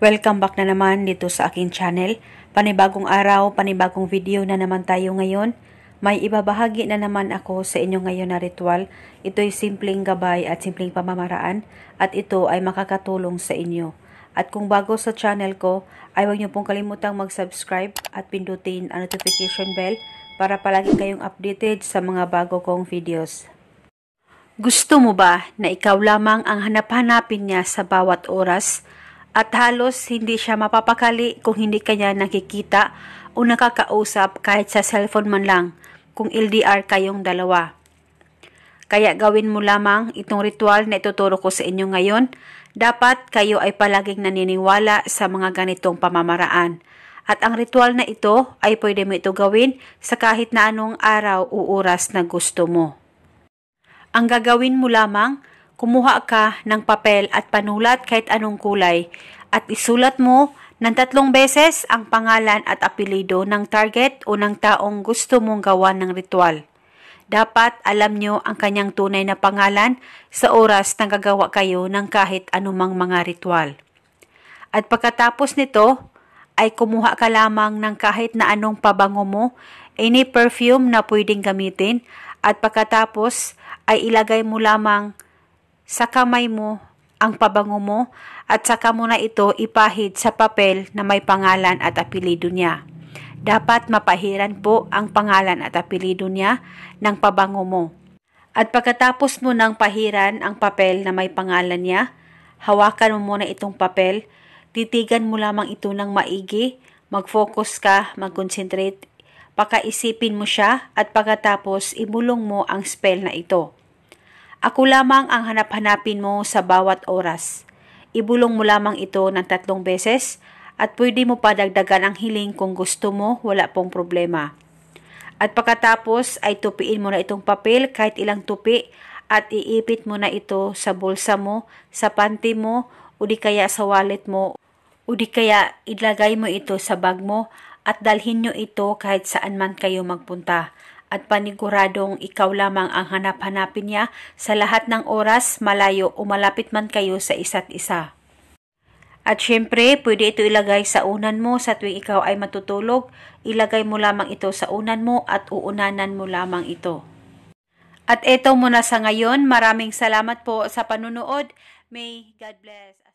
Welcome back na naman dito sa aking channel. Panibagong araw, panibagong video na naman tayo ngayon. May ibabahagi na naman ako sa inyo ngayon na ritual. Ito'y simpleng gabay at simpleng pamamaraan at ito ay makakatulong sa inyo. At kung bago sa channel ko, ay huwag niyo pong kalimutang mag-subscribe at pindutin ang notification bell para palagi kayong updated sa mga bago kong videos. Gusto mo ba na ikaw lamang ang hanap-hanapin niya sa bawat oras? At halos hindi siya mapapakali kung hindi kanya nakikita o nakakausap kahit sa cellphone man lang kung LDR kayong dalawa. Kaya gawin mo lamang itong ritual na ituturo ko sa inyo ngayon. Dapat kayo ay palaging naniniwala sa mga ganitong pamamaraan. At ang ritual na ito ay pwede mo ito gawin sa kahit na anong araw o oras na gusto mo. Ang gagawin mo lamang, kumuha ka ng papel at panulat kahit anong kulay at isulat mo ng 3 beses ang pangalan at apelido ng target o ng taong gusto mong gawan ng ritual. Dapat alam nyo ang kanyang tunay na pangalan sa oras na gagawa kayo ng kahit anumang mga ritual. At pagkatapos nito, ay kumuha ka lamang ng kahit na anong pabango mo, any perfume na pwedeng gamitin, at pagkatapos ay ilagay mo lamang sa kamay mo ang pabango mo at saka mo na ito ipahid sa papel na may pangalan at apelido niya. Dapat mapahiran po ang pangalan at apelido niya ng pabango mo. At pagkatapos mo ng pahiran ang papel na may pangalan niya, hawakan mo muna itong papel, titigan mo lamang ito ng maigi, mag-focus ka, mag-concentrate, pakaisipin mo siya at pagkatapos ibulong mo ang spell na ito. Ako lamang ang hanap-hanapin mo sa bawat oras. Ibulong mo lamang ito ng 3 beses at pwede mo pa dagdagan ang hiling kung gusto mo, wala pong problema. At pagkatapos ay tupiin mo na itong papel kahit ilang tupi at iipit mo na ito sa bulsa mo, sa panty mo, o di kaya sa wallet mo, o di kaya ilagay mo ito sa bag mo at dalhin nyo ito kahit saan man kayo magpunta. At paniguradong ikaw lamang ang hanap-hanapin niya sa lahat ng oras, malayo o malapit man kayo sa isa't isa. At syempre, pwede ito ilagay sa unan mo sa tuwing ikaw ay matutulog. Ilagay mo lamang ito sa unan mo at uunanan mo lamang ito. At ito muna sa ngayon. Maraming salamat po sa panunood. May God bless.